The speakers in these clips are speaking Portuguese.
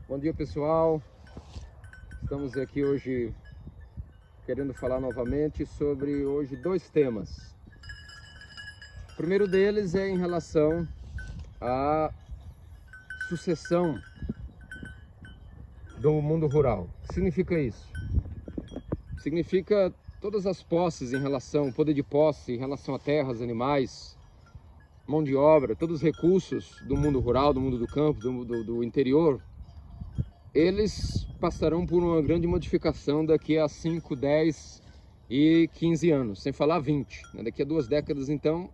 Bom dia, pessoal. Estamos aqui hoje querendo falar novamente sobre hoje dois temas. O primeiro deles é em relação à sucessão do mundo rural. O que significa isso? Significa todas as posses em relação ao poder de posse, em relação a terras, animais, mão de obra, todos os recursos do mundo rural, do mundo do campo, do interior, eles passarão por uma grande modificação daqui a 5, 10 e 15 anos, sem falar 20. Daqui a 2 décadas, então,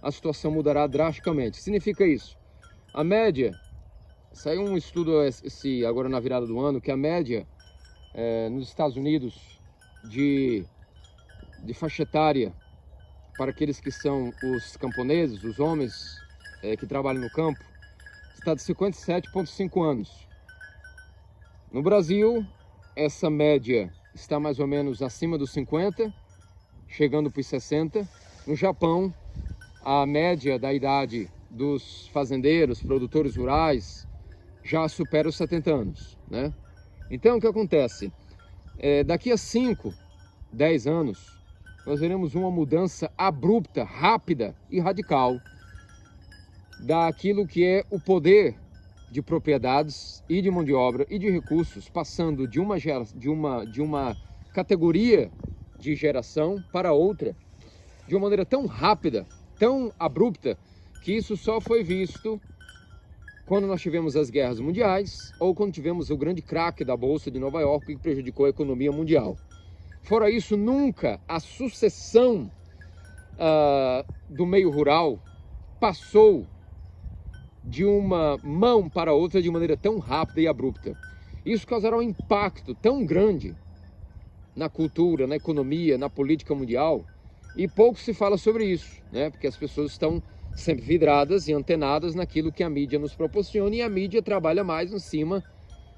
a situação mudará drasticamente. Significa isso? A média, saiu um estudo agora na virada do ano, que a média nos Estados Unidos de faixa etária para aqueles que são os camponeses, os homens que trabalham no campo, está de 57,5 anos. No Brasil, essa média está mais ou menos acima dos 50, chegando para os 60. No Japão, a média da idade dos fazendeiros, produtores rurais, já supera os 70 anos, né? Então, o que acontece? Daqui a 5, 10 anos, nós veremos uma mudança abrupta, rápida e radical daquilo que é o poder de propriedades e de mão de obra e de recursos, passando de uma categoria de geração para outra, de uma maneira tão rápida, tão abrupta, que isso só foi visto quando nós tivemos as guerras mundiais ou quando tivemos o grande craque da Bolsa de Nova York que prejudicou a economia mundial. Fora isso, nunca a sucessão do meio rural passou de uma mão para outra de maneira tão rápida e abrupta. Isso causará um impacto tão grande na cultura, na economia, na política mundial, e pouco se fala sobre isso, né? Porque as pessoas estão sempre vidradas e antenadas naquilo que a mídia nos proporciona, e a mídia trabalha mais em cima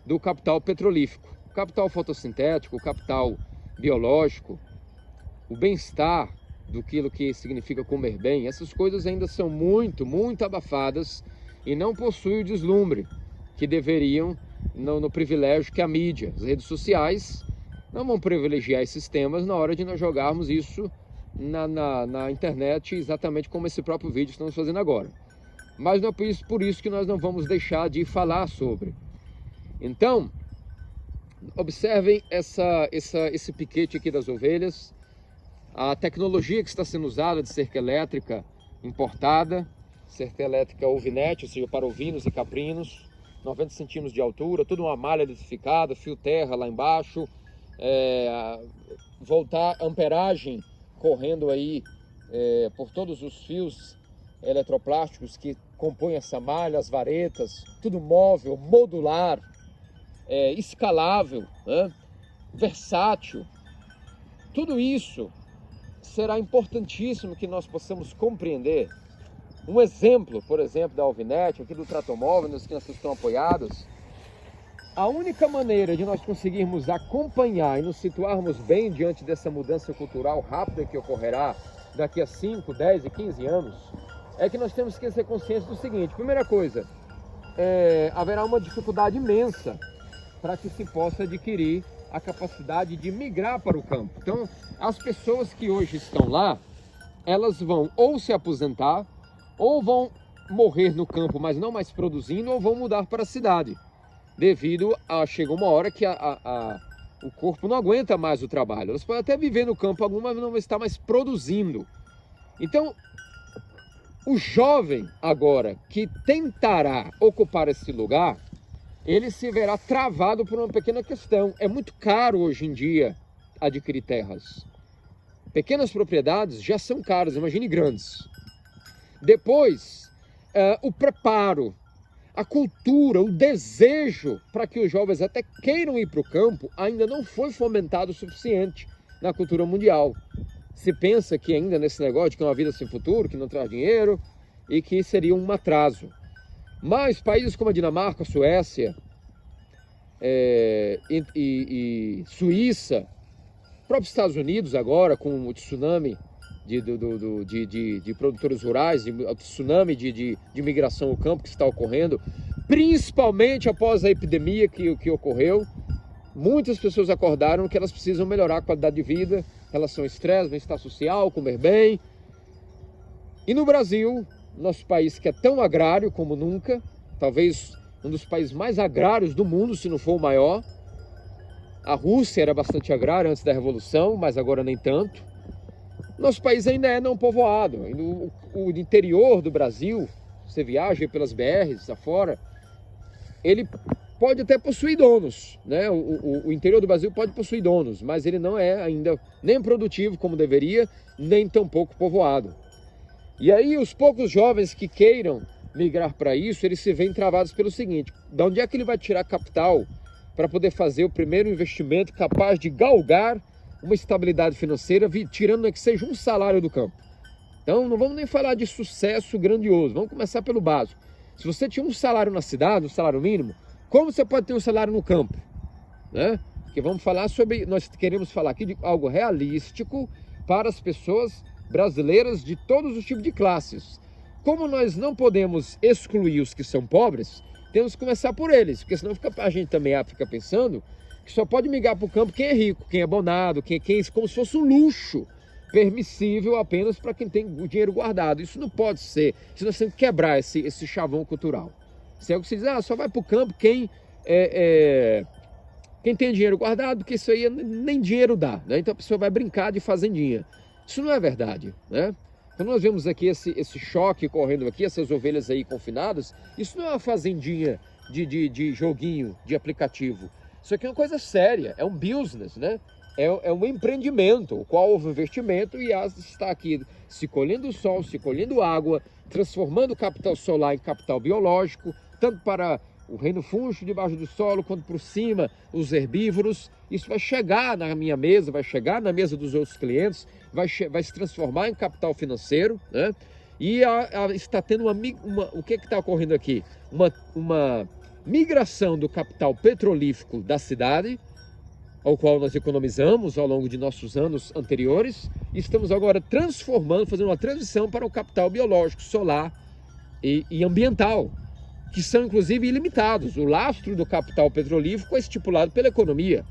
do capital petrolífico, o capital fotossintético, o capital biológico, o bem-estar, do que significa comer bem. Essas coisas ainda são muito, muito abafadas e não possuem o deslumbre que deveriam no privilégio que a mídia, as redes sociais, não vão privilegiar esses temas na hora de nós jogarmos isso na internet, exatamente como esse próprio vídeo que estamos fazendo agora. Mas não é por isso que nós não vamos deixar de falar sobre. Então, observem esse piquete aqui das ovelhas, a tecnologia que está sendo usada de cerca elétrica importada, cerca elétrica ovinete, ou seja, para ovinos e caprinos, 90 centímetros de altura, tudo uma malha eletrificada, fio terra lá embaixo, voltar amperagem correndo aí por todos os fios eletroplásticos que compõem essa malha, as varetas, tudo móvel, modular, escalável, né? Versátil. Tudo isso será importantíssimo que nós possamos compreender. Um exemplo, por exemplo, da Alvinete, aqui do Tratomóvel, nas que nós estão apoiados, a única maneira de nós conseguirmos acompanhar e nos situarmos bem diante dessa mudança cultural rápida que ocorrerá daqui a 5, 10 e 15 anos, é que nós temos que ser conscientes do seguinte: primeira coisa, haverá uma dificuldade imensa para que se possa adquirir a capacidade de migrar para o campo. Então, as pessoas que hoje estão lá, elas vão ou se aposentar, ou vão morrer no campo, mas não mais produzindo, ou vão mudar para a cidade, devido a chega uma hora que o corpo não aguenta mais o trabalho. Elas podem até viver no campo algum, mas não vai estar mais produzindo. Então, o jovem agora que tentará ocupar esse lugar, ele se verá travado por uma pequena questão. É muito caro hoje em dia adquirir terras. Pequenas propriedades já são caras, imagine grandes. Depois, o preparo, a cultura, o desejo para que os jovens até queiram ir para o campo ainda não foi fomentado o suficiente na cultura mundial. Se pensa que ainda nesse negócio de que é uma vida sem futuro, que não traz dinheiro e que seria um atraso. Mas países como a Dinamarca, a Suécia e Suíça, próprios Estados Unidos agora com o tsunami de produtores rurais, o tsunami de migração ao campo que está ocorrendo, principalmente após a epidemia que ocorreu. Muitas pessoas acordaram que elas precisam melhorar a qualidade de vida, relação ao estresse, bem-estar social, comer bem. E no Brasil, nosso país que é tão agrário como nunca, talvez um dos países mais agrários do mundo, se não for o maior. A Rússia era bastante agrária antes da Revolução, mas agora nem tanto. Nosso país ainda é não povoado. O interior do Brasil, você viaja pelas BRs afora, ele pode até possuir donos, né? O interior do Brasil pode possuir donos, mas ele não é ainda nem produtivo como deveria, nem tampouco povoado. E aí os poucos jovens que queiram migrar para isso, eles se veem travados pelo seguinte: de onde é que ele vai tirar capital para poder fazer o primeiro investimento capaz de galgar uma estabilidade financeira, tirando que seja um salário do campo? Então não vamos nem falar de sucesso grandioso, vamos começar pelo básico. Se você tinha um salário na cidade, um salário mínimo, como você pode ter um salário no campo? Né? Porque vamos falar sobre, nós queremos falar aqui de algo realístico para as pessoas brasileiras de todos os tipos de classes. Como nós não podemos excluir os que são pobres, temos que começar por eles, porque senão a gente também fica pensando que só pode migrar para o campo quem é rico, quem é abonado, como se fosse um luxo permissível apenas para quem tem o dinheiro guardado. Isso não pode ser, isso nós temos que quebrar esse chavão cultural. Se é o que se diz, só vai para o campo quem tem dinheiro guardado, porque isso aí nem dinheiro dá, né? Então a pessoa vai brincar de fazendinha. Isso não é verdade, né? Então nós vemos aqui esse choque correndo aqui, essas ovelhas aí confinadas. Isso não é uma fazendinha de joguinho, de aplicativo. Isso aqui é uma coisa séria, é um business, né? É um empreendimento, o qual houve investimento e está aqui se colhendo o sol, se colhendo água, transformando o capital solar em capital biológico, tanto para o reino fúngico debaixo do solo, quanto por cima os herbívoros. Isso vai chegar na minha mesa, vai chegar na mesa dos outros clientes, vai se transformar em capital financeiro, né? E está tendo o que está ocorrendo aqui? Uma migração do capital petrolífero da cidade, ao qual nós economizamos ao longo de nossos anos anteriores, e estamos agora fazendo uma transição para o capital biológico, solar e ambiental, que são inclusive ilimitados. O lastro do capital petrolífero é estipulado pela economia.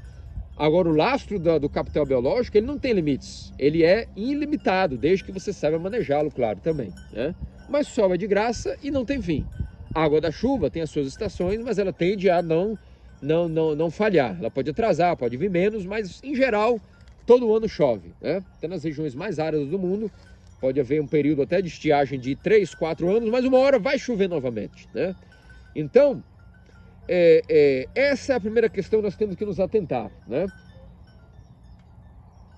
Agora, o lastro do capital biológico, ele não tem limites, ele é ilimitado, desde que você saiba manejá-lo, claro, também, né? Mas sol é de graça e não tem fim. A água da chuva tem as suas estações, mas ela tende a não falhar. Ela pode atrasar, pode vir menos, mas em geral todo ano chove, né? Até nas regiões mais áridas do mundo pode haver um período até de estiagem de 3, 4 anos, mas uma hora vai chover novamente, né? Então essa é a primeira questão que nós temos que nos atentar, né?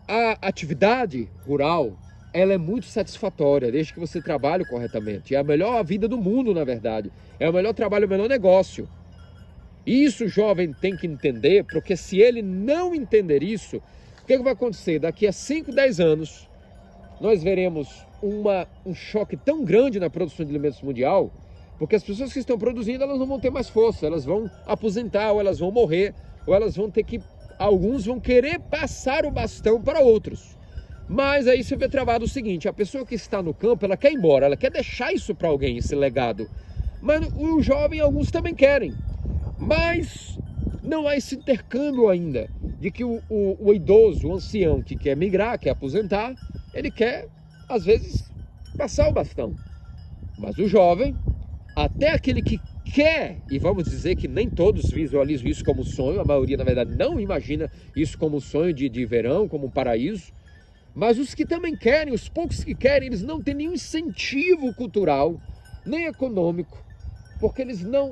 A atividade rural, ela é muito satisfatória, desde que você trabalhe corretamente. É a melhor vida do mundo, na verdade. É o melhor trabalho, o melhor negócio. Isso o jovem tem que entender, porque se ele não entender isso, o que vai acontecer? Daqui a 5, 10 anos, nós veremos um choque tão grande na produção de alimentos mundial, porque as pessoas que estão produzindo, elas não vão ter mais força, elas vão aposentar, ou elas vão morrer, ou elas vão ter que, alguns vão querer passar o bastão para outros. Mas aí você vê travado o seguinte: a pessoa que está no campo, ela quer ir embora, ela quer deixar isso para alguém, esse legado. Mas o jovem, alguns também querem. Mas não há esse intercâmbio ainda, de que o idoso, o ancião que quer migrar, quer aposentar, ele quer, às vezes, passar o bastão. Mas o jovem, até aquele que quer, e vamos dizer que nem todos visualizam isso como sonho, a maioria, na verdade, não imagina isso como um sonho de verão, como um paraíso, mas os que também querem, os poucos que querem, eles não têm nenhum incentivo cultural, nem econômico, porque eles não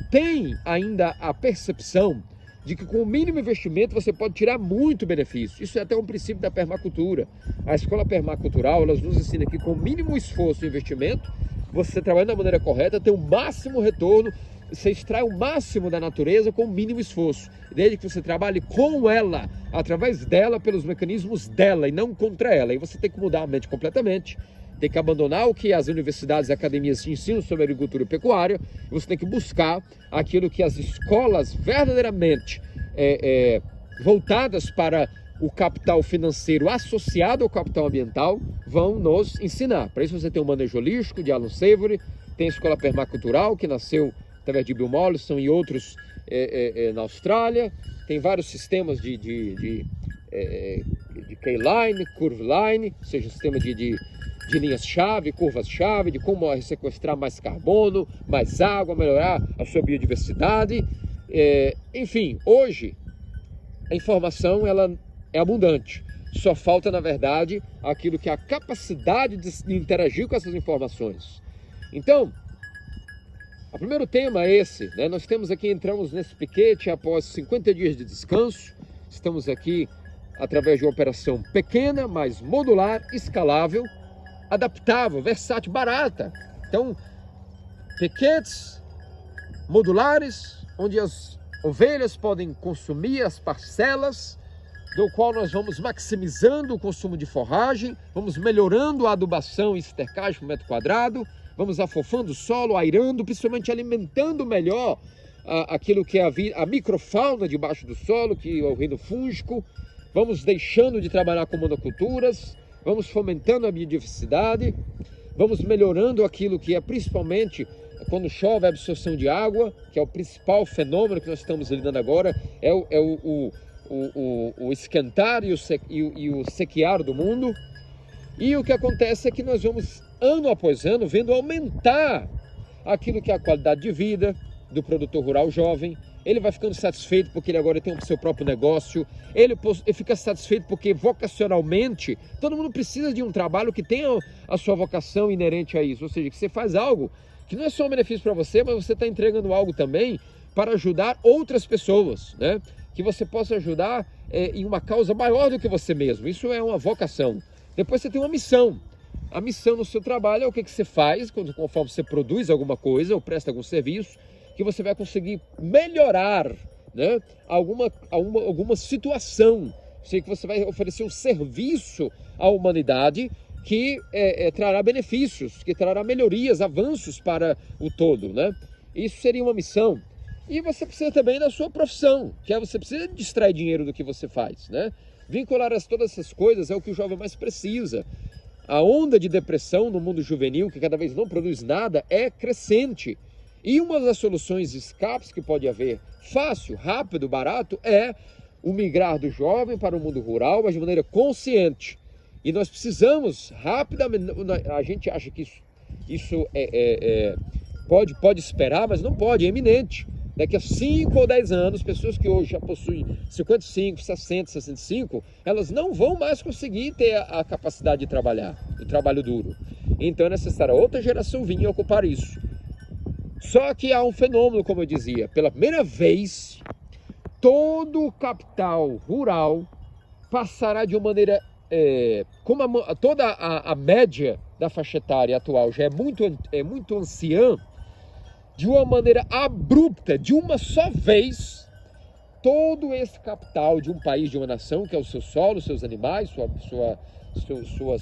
têm ainda a percepção de que com o mínimo investimento você pode tirar muito benefício. Isso é até um princípio da permacultura. A escola permacultural, elas nos ensina que com o mínimo esforço e investimento, você trabalhando da maneira correta, tem o máximo retorno, você extrai o máximo da natureza com o mínimo esforço. Desde que você trabalhe com ela, através dela, pelos mecanismos dela e não contra ela. E você tem que mudar a mente completamente. Tem que abandonar o que as universidades e academias te ensinam sobre agricultura e pecuária. Você tem que buscar aquilo que as escolas verdadeiramente voltadas para o capital financeiro associado ao capital ambiental vão nos ensinar. Para isso você tem o manejo holístico de Alan Savory, tem a escola permacultural que nasceu através de Bill Mollison e outros na Austrália, tem vários sistemas de K-line, curve line, ou seja, sistema de linhas-chave, curvas-chave, de como sequestrar mais carbono, mais água, melhorar a sua biodiversidade. Enfim, hoje a informação ela é abundante. Só falta, na verdade, aquilo que é a capacidade de interagir com essas informações. Então, o primeiro tema é esse, né? Nós temos aqui, entramos nesse piquete após 50 dias de descanso. Estamos aqui através de uma operação pequena, mas modular, escalável, adaptável, versátil, barata. Então, piquetes modulares, onde as ovelhas podem consumir as parcelas, do qual nós vamos maximizando o consumo de forragem, vamos melhorando a adubação e estercagem por metro quadrado, vamos afofando o solo, airando, principalmente alimentando melhor aquilo que é a microfauna debaixo do solo, que é o reino fúngico, vamos deixando de trabalhar com monoculturas, vamos fomentando a biodiversidade, vamos melhorando aquilo que é principalmente quando chove a absorção de água, que é o principal fenômeno que nós estamos lidando agora, é o esquentar e o sequear do mundo. E o que acontece é que nós vamos, ano após ano, vendo aumentar aquilo que é a qualidade de vida do produtor rural jovem. Ele vai ficando satisfeito porque ele agora tem o seu próprio negócio, ele fica satisfeito porque vocacionalmente todo mundo precisa de um trabalho que tenha a sua vocação inerente a isso, ou seja, que você faz algo que não é só um benefício para você, mas você está entregando algo também para ajudar outras pessoas, né? Que você possa ajudar em uma causa maior do que você mesmo. Isso é uma vocação. Depois você tem uma missão. A missão no seu trabalho é o que você faz, conforme você produz alguma coisa ou presta algum serviço, que você vai conseguir melhorar, né, alguma situação. Sei que você vai oferecer um serviço à humanidade que trará benefícios, que trará melhorias, avanços para o todo, né? Isso seria uma missão. E você precisa também da sua profissão, que é você precisa distrair dinheiro do que você faz, né? Vincular todas essas coisas é o que o jovem mais precisa. A onda de depressão no mundo juvenil, que cada vez não produz nada, é crescente. E uma das soluções de escapes que pode haver, fácil, rápido, barato, é o migrar do jovem para o mundo rural, mas de maneira consciente. E nós precisamos rapidamente, a gente acha que isso pode esperar, mas não pode, é iminente. Daqui a 5 ou 10 anos, pessoas que hoje já possuem 55, 60, 65, elas não vão mais conseguir ter a capacidade de trabalhar, o trabalho duro. Então é necessário outra geração vir ocupar isso. Só que há um fenômeno, como eu dizia, pela primeira vez, todo o capital rural passará de uma maneira, toda a média da faixa etária atual já é muito anciã, de uma maneira abrupta, de uma só vez, todo esse capital de um país, de uma nação, que é o seu solo, seus animais,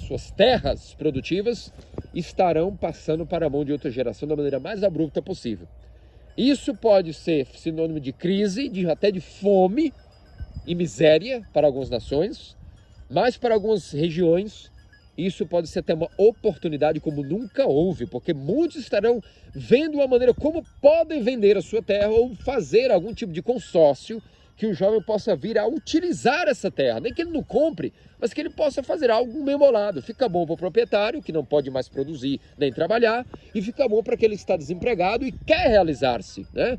suas terras produtivas, estarão passando para a mão de outra geração da maneira mais abrupta possível. Isso pode ser sinônimo de crise, até de fome e miséria para algumas nações, mas para algumas regiões isso pode ser até uma oportunidade como nunca houve, porque muitos estarão vendo uma maneira como podem vender a sua terra ou fazer algum tipo de consórcio que o jovem possa vir a utilizar essa terra. Nem que ele não compre, mas que ele possa fazer algo memolado. Fica bom para o proprietário, que não pode mais produzir nem trabalhar, e fica bom para aquele que está desempregado e quer realizar-se, né?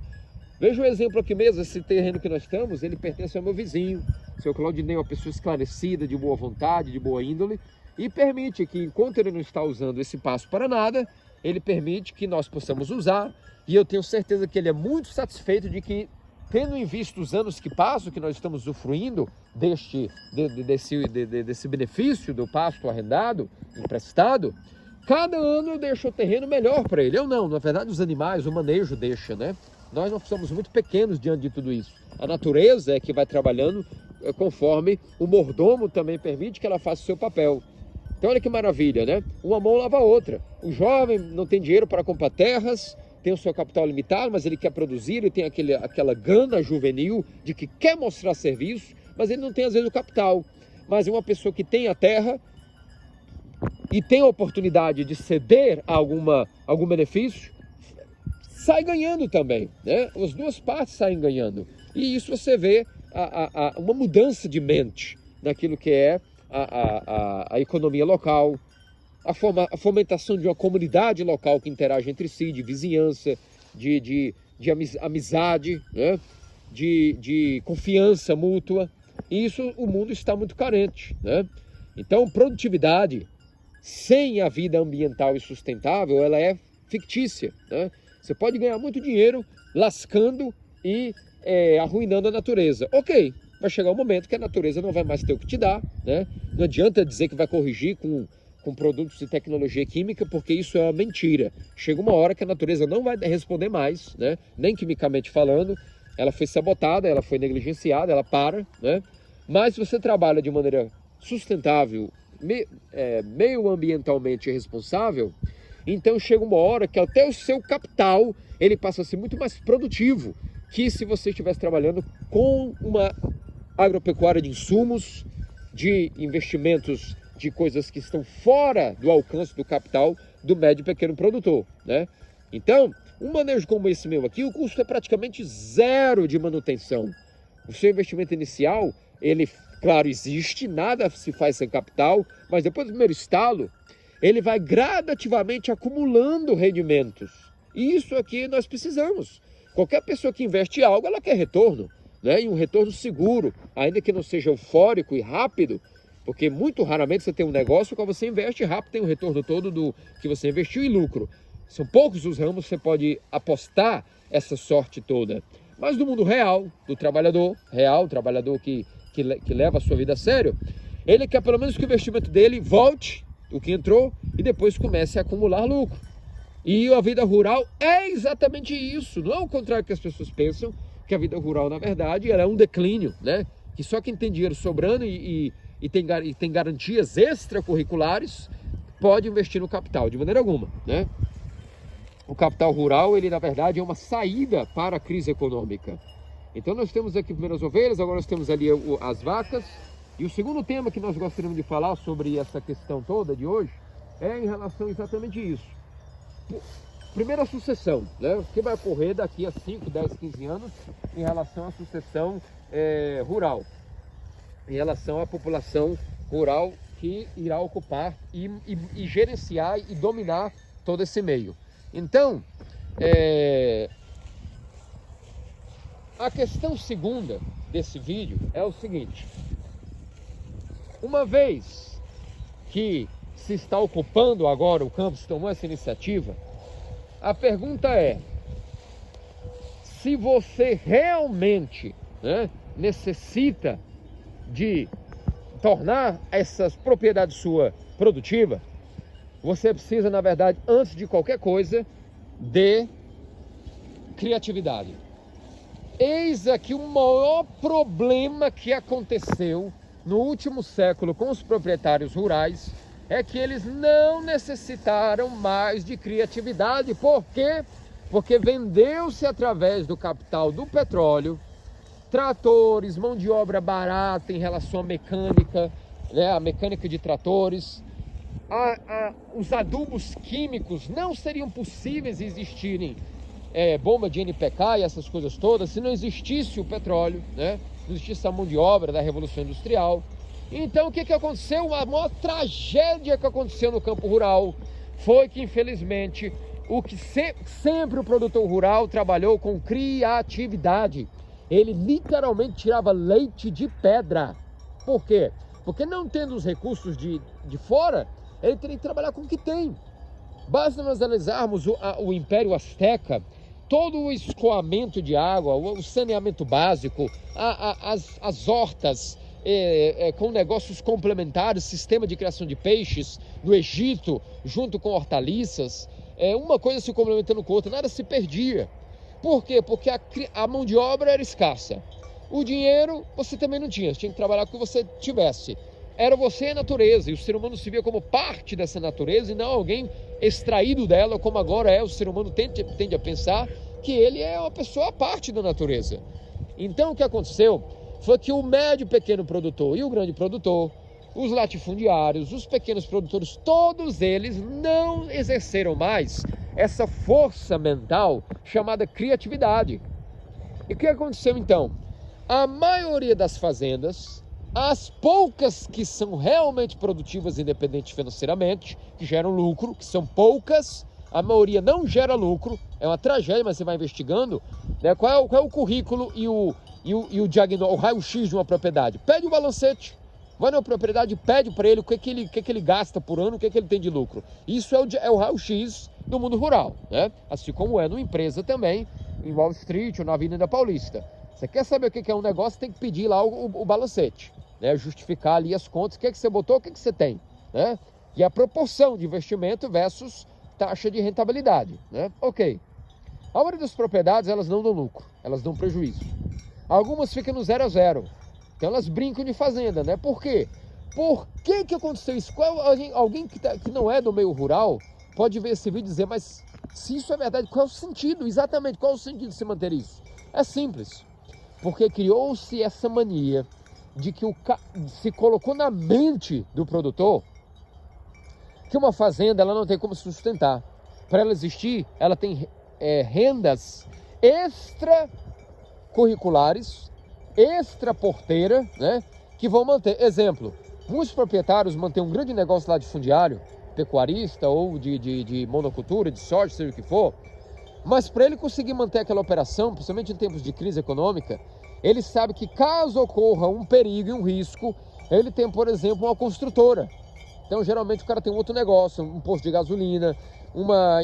Veja o exemplo aqui mesmo, esse terreno que nós estamos, ele pertence ao meu vizinho. O seu Claudinei é uma pessoa esclarecida, de boa vontade, de boa índole, e permite que, enquanto ele não está usando esse pasto para nada, ele permite que nós possamos usar, e eu tenho certeza que ele é muito satisfeito de que, tendo em vista os anos que passam, que nós estamos usufruindo desse benefício do pasto arrendado, emprestado, cada ano eu deixo o terreno melhor para ele. Eu não, na verdade os animais, o manejo deixa, né? Nós não somos muito pequenos diante de tudo isso. A natureza é que vai trabalhando conforme o mordomo também permite que ela faça o seu papel. Então olha que maravilha, né? Uma mão lava a outra. O jovem não tem dinheiro para comprar terras, tem o seu capital limitado, mas ele quer produzir, ele tem aquela gana juvenil de que quer mostrar serviço, mas ele não tem às vezes o capital. Mas é uma pessoa que tem a terra e tem a oportunidade de ceder a algum benefício, sai ganhando também, né? As duas partes saem ganhando. E isso você vê uma mudança de mente naquilo que é a economia local, a fomentação de uma comunidade local que interage entre si, de vizinhança, de amizade, né? de confiança mútua. E isso o mundo está muito carente, né? Então, produtividade sem a vida ambiental e sustentável, ela é fictícia, né? Você pode ganhar muito dinheiro lascando e arruinando a natureza. Ok, vai chegar um momento que a natureza não vai mais ter o que te dar, né? Não adianta dizer que vai corrigir com produtos de tecnologia química, porque isso é uma mentira. Chega uma hora que a natureza não vai responder mais, né? Nem quimicamente falando, ela foi sabotada, ela foi negligenciada, ela para, né? Mas se você trabalha de maneira sustentável, meio ambientalmente responsável, então chega uma hora que até o seu capital ele passa a ser muito mais produtivo que se você estivesse trabalhando com uma agropecuária de insumos, de investimentos, de coisas que estão fora do alcance do capital do médio e pequeno produtor, né? Então, um manejo como esse meu aqui, o custo é praticamente zero de manutenção. O seu investimento inicial, ele, claro, existe, nada se faz sem capital, mas depois do primeiro estalo, ele vai gradativamente acumulando rendimentos. E isso aqui nós precisamos. Qualquer pessoa que investe em algo, ela quer retorno, né? E um retorno seguro, ainda que não seja eufórico e rápido, porque muito raramente você tem um negócio que você investe rápido, tem o retorno todo do que você investiu em lucro. São poucos os ramos que você pode apostar essa sorte toda. Mas do mundo real, do trabalhador real, trabalhador que leva a sua vida a sério, ele quer pelo menos que o investimento dele volte o que entrou e depois comece a acumular lucro. E a vida rural é exatamente isso. Não é o contrário que as pessoas pensam, que a vida rural, na verdade, ela é um declínio, né? Que só quem tem dinheiro sobrando e tem garantias extracurriculares pode investir no capital, de maneira alguma, né? O capital rural, ele na verdade é uma saída para a crise econômica. Então nós temos aqui primeiro as ovelhas, agora nós temos ali as vacas. E o segundo tema que nós gostaríamos de falar sobre essa questão toda de hoje é em relação exatamente isso. Primeiro a sucessão, né? O que vai ocorrer daqui a 5, 10, 15 anos em relação à sucessão rural, em relação à população rural que irá ocupar e gerenciar e dominar todo esse meio. Então, a questão segunda desse vídeo é o seguinte: uma vez que se está ocupando agora o campo, se tomou essa iniciativa, a pergunta é: se você realmente, né, necessita de tornar essas propriedades suas produtivas, você precisa, na verdade, antes de qualquer coisa, de criatividade. Eis aqui o maior problema que aconteceu no último século com os proprietários rurais, é que eles não necessitaram mais de criatividade. Por quê? Porque vendeu-se através do capital do petróleo, tratores, mão de obra barata em relação à mecânica, né, a mecânica de tratores. Os adubos químicos não seriam possíveis existirem, bomba de NPK e essas coisas todas, se não existisse o petróleo, né? Não existisse a mão de obra da Revolução Industrial. Então o que aconteceu? A maior tragédia que aconteceu no campo rural foi que, infelizmente, sempre o produtor rural trabalhou com criatividade. Ele literalmente tirava leite de pedra. Por quê? Porque não tendo os recursos de fora, ele teria que trabalhar com o que tem. Basta nós analisarmos o Império Azteca, todo o escoamento de água, o saneamento básico, as hortas com negócios complementares, sistema de criação de peixes no Egito, junto com hortaliças, uma coisa se complementando com a outra, nada se perdia. Por quê? Porque a mão de obra era escassa. O dinheiro você também não tinha, você tinha que trabalhar com o que você tivesse. Era você e a natureza, e o ser humano se via como parte dessa natureza e não alguém extraído dela, como agora o ser humano tende a pensar que ele é uma pessoa à parte da natureza. Então o que aconteceu foi que o médio e pequeno produtor e o grande produtor, os latifundiários, os pequenos produtores, todos eles não exerceram mais essa força mental chamada criatividade. E o que aconteceu então? A maioria das fazendas, as poucas que são realmente produtivas independentes financeiramente, que geram lucro, que são poucas, a maioria não gera lucro, é uma tragédia, mas você vai investigando, né? Qual é o currículo e o diagnóstico, o raio-x de uma propriedade? Pede o balancete. Vai na propriedade e pede para ele o que ele gasta por ano, o que ele tem de lucro. Isso é o raio-x do mundo rural, né? Assim como é numa empresa também, em Wall Street ou na Avenida Paulista. Você quer saber o que é um negócio, tem que pedir lá o balancete, né? Justificar ali as contas, o que você botou, o que você tem, né? E a proporção de investimento versus taxa de rentabilidade, né? Ok. A maioria das propriedades, elas não dão lucro, elas dão prejuízo. Algumas ficam no 0 a 0. Então elas brincam de fazenda, né? Por quê? Por que aconteceu isso? Alguém que não é do meio rural pode ver esse vídeo e dizer, mas se isso é verdade, qual é o sentido? Exatamente, qual é o sentido de se manter isso? É simples. Porque criou-se essa mania de que se colocou na mente do produtor que uma fazenda ela não tem como se sustentar. Para ela existir, ela tem rendas extracurriculares, extraporteira, né, que vão manter. Exemplo, muitos proprietários mantêm um grande negócio lá de fundiário, pecuarista ou de monocultura, de soja, seja o que for, mas para ele conseguir manter aquela operação, principalmente em tempos de crise econômica, ele sabe que caso ocorra um perigo e um risco, ele tem, por exemplo, uma construtora. Então, geralmente, o cara tem um outro negócio, um posto de gasolina, uma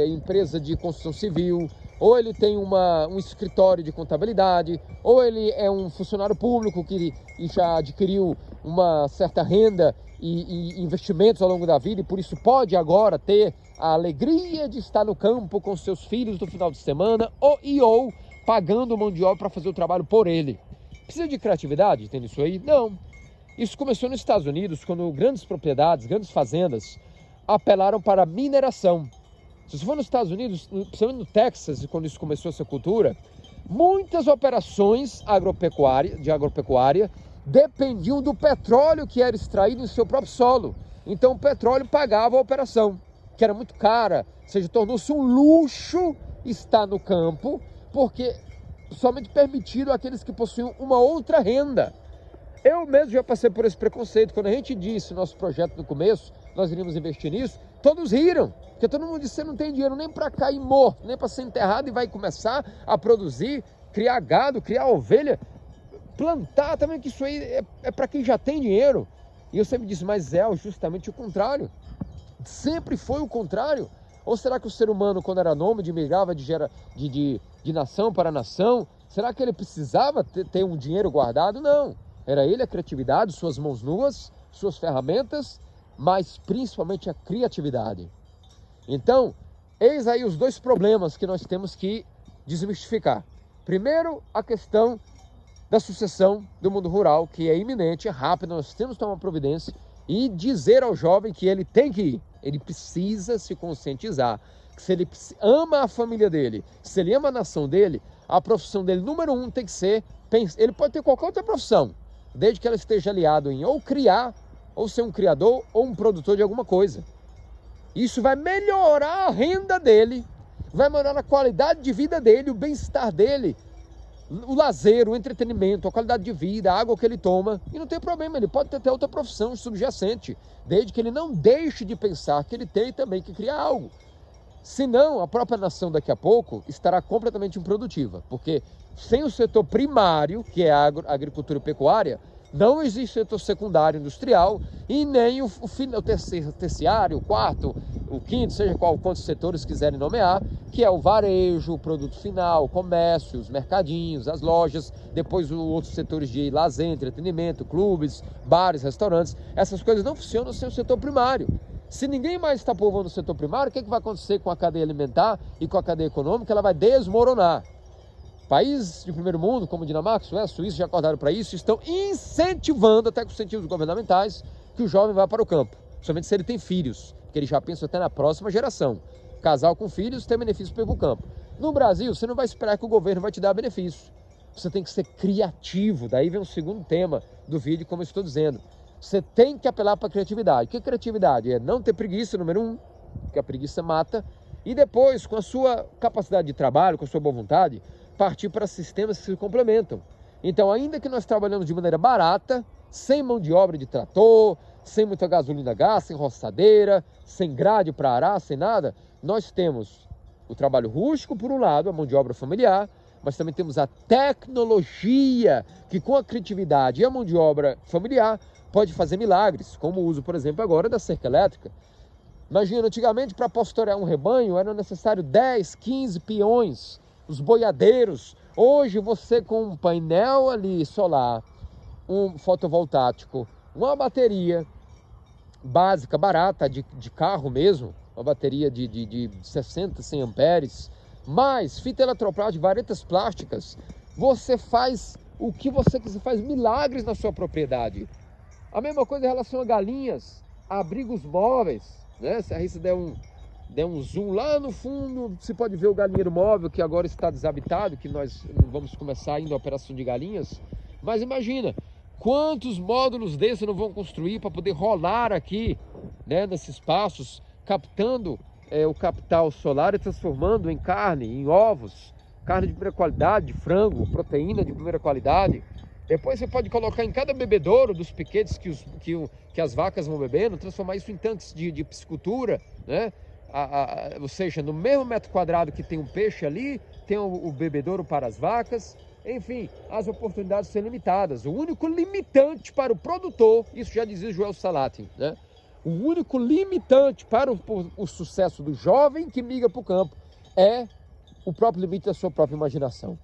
empresa de construção civil, ou ele tem um escritório de contabilidade, ou ele é um funcionário público que já adquiriu uma certa renda e investimentos ao longo da vida, e por isso pode agora ter a alegria de estar no campo com seus filhos no final de semana, ou pagando mão de obra para fazer o trabalho por ele. Precisa de criatividade, tem isso aí? Não. Isso começou nos Estados Unidos, quando grandes propriedades, grandes fazendas, apelaram para a mineração. Se você for nos Estados Unidos, principalmente no Texas, quando isso começou essa cultura, muitas operações de agropecuária dependiam do petróleo que era extraído em seu próprio solo. Então o petróleo pagava a operação, que era muito cara, ou seja, tornou-se um luxo estar no campo, porque somente permitido àqueles que possuíam uma outra renda. Eu mesmo já passei por esse preconceito. Quando a gente disse no nosso projeto no começo, nós iríamos investir nisso, todos riram. Porque todo mundo disse, você não tem dinheiro nem para cair morto, nem para ser enterrado e vai começar a produzir, criar gado, criar ovelha, plantar também, que isso aí é para quem já tem dinheiro. E eu sempre disse, mas é justamente o contrário. Sempre foi o contrário. Ou será que o ser humano, quando era nômade, migrava de nação para nação, será que ele precisava ter um dinheiro guardado? Não. Era ele, a criatividade, suas mãos nuas, suas ferramentas, mas principalmente a criatividade. Então, eis aí os dois problemas que nós temos que desmistificar. Primeiro, a questão da sucessão do mundo rural, que é iminente, é rápida, nós temos que tomar providência e dizer ao jovem que ele tem que ir. Ele precisa se conscientizar que se ele ama a família dele, se ele ama a nação dele, a profissão dele, número 1, tem que ser, ele pode ter qualquer outra profissão, desde que ela esteja aliado em ou criar, ou ser um criador, ou um produtor de alguma coisa. Isso vai melhorar a renda dele, vai melhorar a qualidade de vida dele, o bem-estar dele, o lazer, o entretenimento, a qualidade de vida, a água que ele toma. E não tem problema, ele pode ter até outra profissão subjacente, desde que ele não deixe de pensar que ele tem também que criar algo. Senão, a própria nação daqui a pouco estará completamente improdutiva, porque sem o setor primário, que é a agricultura e pecuária, não existe setor secundário industrial e nem o terciário, o quarto, o quinto, seja quantos setores quiserem nomear, que é o varejo, o produto final, o comércio, os mercadinhos, as lojas, depois os outros setores de lazer, entretenimento, clubes, bares, restaurantes. Essas coisas não funcionam sem o setor primário. Se ninguém mais está povoando o setor primário, o que vai acontecer com a cadeia alimentar e com a cadeia econômica? Ela vai desmoronar. Países de primeiro mundo, como Dinamarca, Suécia, Suíça, já acordaram para isso, estão incentivando, até com incentivos governamentais, que o jovem vá para o campo. Somente se ele tem filhos, porque ele já pensa até na próxima geração. Casal com filhos tem benefício para ir para o campo. No Brasil, você não vai esperar que o governo vai te dar benefício. você tem que ser criativo. Daí vem o segundo tema do vídeo, como eu estou dizendo. Você tem que apelar para a criatividade. O que é criatividade? É não ter preguiça, número 1, porque a preguiça mata. E depois, com a sua capacidade de trabalho, com a sua boa vontade, partir para sistemas que se complementam. Então, ainda que nós trabalhamos de maneira barata, sem mão de obra de trator, sem muita gasolina gás, sem roçadeira, sem grade para arar, sem nada, nós temos o trabalho rústico, por um lado, a mão de obra familiar, mas também temos a tecnologia, que com a criatividade e a mão de obra familiar pode fazer milagres, como o uso, por exemplo, agora da cerca elétrica. Imagina, antigamente, para pastorear um rebanho, era necessário 10, 15 peões, os boiadeiros. Hoje, você com um painel ali solar, um fotovoltaico, uma bateria básica, barata, de carro mesmo, uma bateria de 60, 100 amperes, mais fita eletroplástica, varetas plásticas, você faz o que você quiser, faz milagres na sua propriedade. A mesma coisa em relação a galinhas, abrigos móveis, né? Se a Raíssa der um zoom lá no fundo, você pode ver o galinheiro móvel, que agora está desabitado, que nós vamos começar ainda a operação de galinhas. Mas imagina, quantos módulos desses não vão construir para poder rolar aqui, né, nesses espaços, captando o capital solar e transformando em carne, em ovos, carne de primeira qualidade, de frango, proteína de primeira qualidade. Depois você pode colocar em cada bebedouro dos piquetes que as vacas vão bebendo, transformar isso em tanques de piscicultura, né? Ou seja, no mesmo metro quadrado que tem um peixe ali, tem o bebedouro para as vacas. Enfim, as oportunidades são limitadas. O único limitante para o produtor, isso já dizia Joel Salatin, né? O único limitante para o sucesso do jovem que migra para o campo é o próprio limite da sua própria imaginação.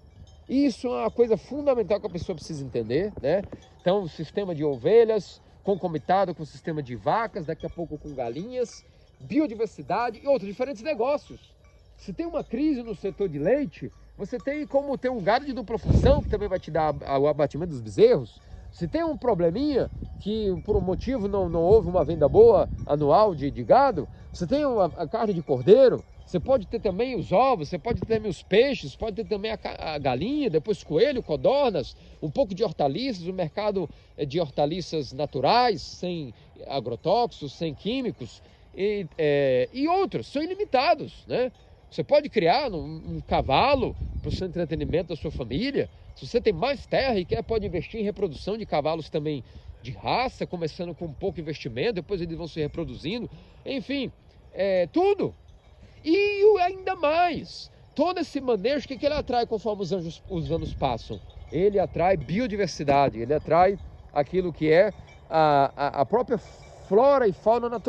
Isso é uma coisa fundamental que a pessoa precisa entender, né? Então, o sistema de ovelhas, concomitado com o sistema de vacas, daqui a pouco com galinhas, biodiversidade e outros diferentes negócios. Se tem uma crise no setor de leite, você tem como ter um gado de dupla função, que também vai te dar o abatimento dos bezerros. Se tem um probleminha, que por um motivo não houve uma venda boa anual de gado, você tem a carne de cordeiro, você pode ter também os ovos, você pode ter também os peixes, pode ter também a galinha, depois coelho, codornas, um pouco de hortaliças, o mercado de hortaliças naturais, sem agrotóxicos, sem químicos, e outros, são ilimitados, né? Você pode criar um cavalo para o seu entretenimento da sua família. Se você tem mais terra e pode investir em reprodução de cavalos também de raça, começando com um pouco investimento, depois eles vão se reproduzindo. Enfim, tudo. E ainda mais, todo esse manejo, o que ele atrai conforme os anos passam? Ele atrai biodiversidade, ele atrai aquilo que é a própria flora e fauna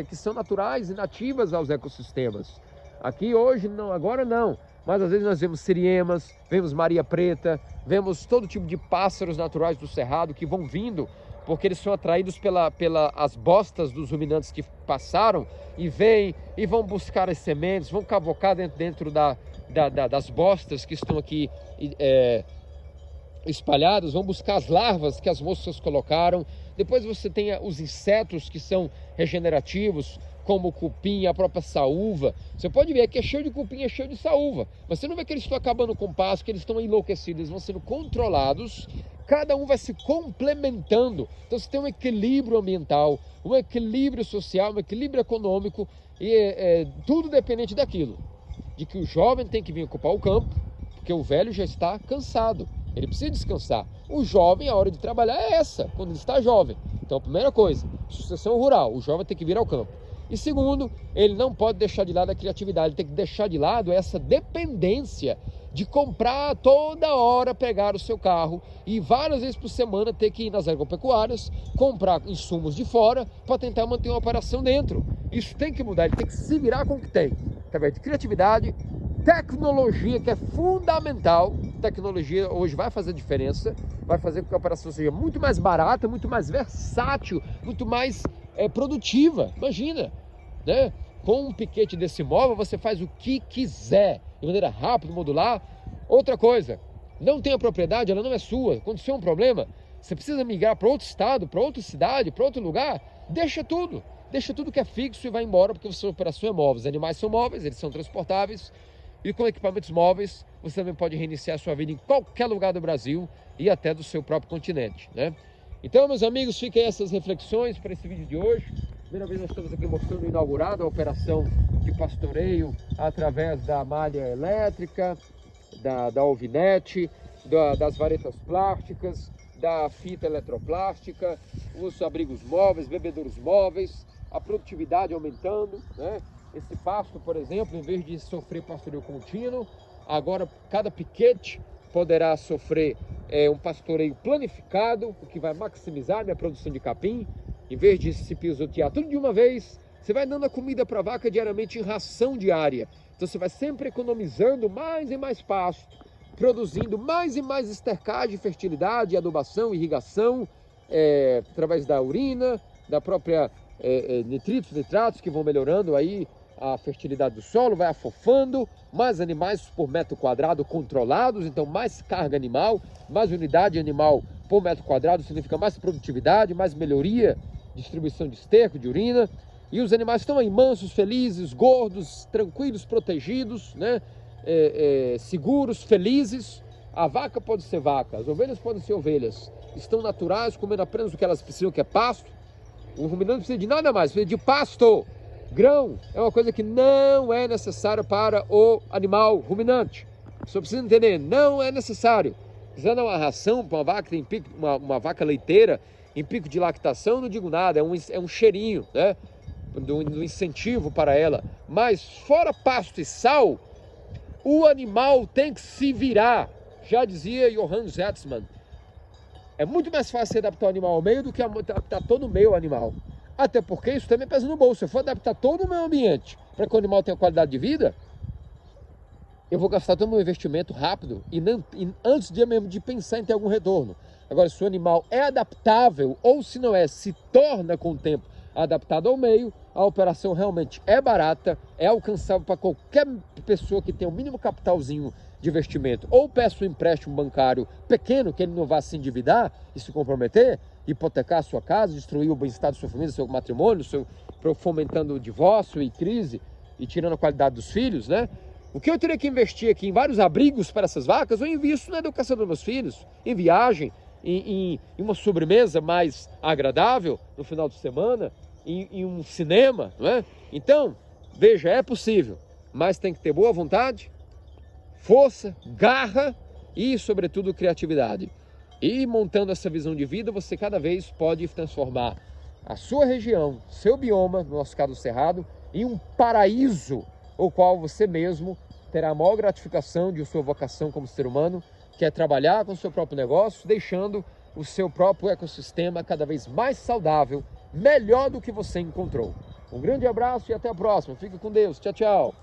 que são naturais e nativas aos ecossistemas. Aqui hoje não, agora não, mas às vezes nós vemos siriemas, vemos maria preta, vemos todo tipo de pássaros naturais do cerrado que vão vindo, porque eles são atraídos pelas bostas dos ruminantes que passaram e vêm e vão buscar as sementes, vão cavocar dentro das bostas que estão aqui espalhadas, vão buscar as larvas que as moscas colocaram. Depois você tem os insetos que são regenerativos, como o cupim, a própria saúva. Você pode ver que é cheio de cupim, é cheio de saúva, mas você não vê que eles estão acabando com o pasto, que eles estão enlouquecidos, eles vão sendo controlados, cada um vai se complementando. Então você tem um equilíbrio ambiental, um equilíbrio social, um equilíbrio econômico, e tudo dependente daquilo, de que o jovem tem que vir ocupar o campo, porque o velho já está cansado, ele precisa descansar. O jovem, a hora de trabalhar é essa, quando ele está jovem. Então a primeira coisa, sucessão rural, o jovem tem que vir ao campo. E segundo, ele não pode deixar de lado a criatividade, ele tem que deixar de lado essa dependência de comprar toda hora, pegar o seu carro e várias vezes por semana ter que ir nas agropecuárias, comprar insumos de fora para tentar manter uma operação dentro. Isso tem que mudar, ele tem que se virar com o que tem, através de criatividade, tecnologia, que é fundamental. Tecnologia hoje vai fazer diferença, vai fazer com que a operação seja muito mais barata, muito mais versátil, muito mais produtiva. Imagina, né? Com um piquete desse móvel você faz o que quiser, de maneira rápida, modular. Outra coisa, não tem a propriedade, ela não é sua. Aconteceu um problema, você precisa migrar para outro estado, para outra cidade, para outro lugar, deixa tudo que é fixo e vai embora, porque a sua operação é móvel. Os animais são móveis, eles são transportáveis. E com equipamentos móveis, você também pode reiniciar a sua vida em qualquer lugar do Brasil e até do seu próprio continente, né? Então, meus amigos, fiquem essas reflexões para esse vídeo de hoje. Primeira vez nós estamos aqui mostrando inaugurada a operação de pastoreio através da malha elétrica, da alvinete, das varetas plásticas, da fita eletroplástica, os abrigos móveis, bebedouros móveis, a produtividade aumentando, né? Esse pasto, por exemplo, em vez de sofrer pastoreio contínuo, agora cada piquete poderá sofrer um pastoreio planificado, o que vai maximizar a minha produção de capim. Em vez de se pisotear tudo de uma vez, você vai dando a comida para a vaca diariamente em ração diária. Então você vai sempre economizando mais e mais pasto, produzindo mais e mais estercagem, fertilidade, adubação, irrigação, através da urina, da própria nitritos, nitratos, que vão melhorando aí a fertilidade do solo, vai afofando, mais animais por metro quadrado controlados, então mais carga animal, mais unidade animal por metro quadrado significa mais produtividade, mais melhoria, distribuição de esterco, de urina, e os animais estão aí mansos, felizes, gordos, tranquilos, protegidos, né? Seguros, felizes. A vaca pode ser vaca, as ovelhas podem ser ovelhas, estão naturais, comendo apenas o que elas precisam, que é pasto. O ruminante não precisa de nada mais, precisa de pasto. Grão é uma coisa que não é necessária para o animal ruminante. Só precisa entender, não é necessário. Precisa dar uma ração para uma vaca que tem pico, uma vaca leiteira em pico de lactação, não digo nada, é um cheirinho, né? Do incentivo para ela. Mas fora pasto e sal, o animal tem que se virar. Já dizia Johann Zetzmann. É muito mais fácil se adaptar o animal ao meio do que adaptar todo o meio ao animal. Até porque isso também pesa no bolso. Se eu for adaptar todo o meu ambiente para que o animal tenha qualidade de vida, eu vou gastar todo o meu investimento rápido e antes mesmo de pensar em ter algum retorno. Agora, se o animal é adaptável ou se não é, se torna com o tempo adaptado ao meio, a operação realmente é barata, é alcançável para qualquer pessoa que tenha o mínimo capitalzinho de investimento, ou peça um empréstimo bancário pequeno, que ele não vá se endividar e se comprometer, hipotecar a sua casa, destruir o bem-estar da sua família, do seu matrimônio, fomentando o divórcio e crise e tirando a qualidade dos filhos, né? O que eu teria que investir aqui em vários abrigos para essas vacas, eu invisto na educação dos meus filhos, em viagem, em uma sobremesa mais agradável no final de semana, em um cinema, não é? Então, veja, é possível, mas tem que ter boa vontade, força, garra e, sobretudo, criatividade. E montando essa visão de vida, você cada vez pode transformar a sua região, seu bioma, no nosso caso o Cerrado, em um paraíso, o qual você mesmo terá a maior gratificação de sua vocação como ser humano, que é trabalhar com o seu próprio negócio, deixando o seu próprio ecossistema cada vez mais saudável, melhor do que você encontrou. Um grande abraço e até a próxima. Fique com Deus. Tchau, tchau.